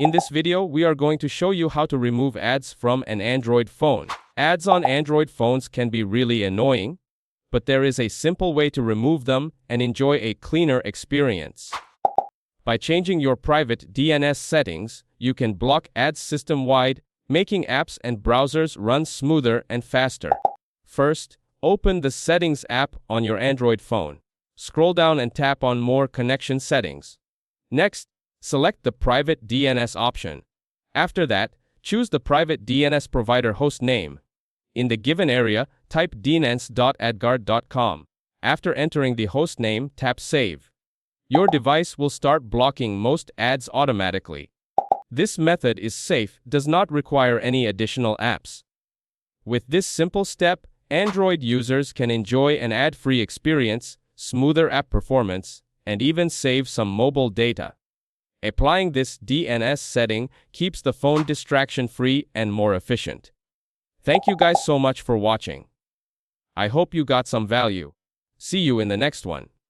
In this video, we are going to show you how to remove ads from an Android phone. Ads on Android phones can be really annoying, but there is a simple way to remove them and enjoy a cleaner experience. By changing your private DNS settings, you can block ads system-wide, making apps and browsers run smoother and faster. First, open the Settings app on your Android phone. Scroll down and tap on More Connection Settings. Next, select the Private DNS option. After that, choose the private DNS provider host name. In the given area, type dns.adguard.com. After entering the host name, tap Save. Your device will start blocking most ads automatically. This method is safe, does not require any additional apps. With this simple step, Android users can enjoy an ad-free experience, smoother app performance, and even save some mobile data. Applying this DNS setting keeps the phone distraction-free and more efficient. Thank you guys so much for watching. I hope you got some value. See you in the next one.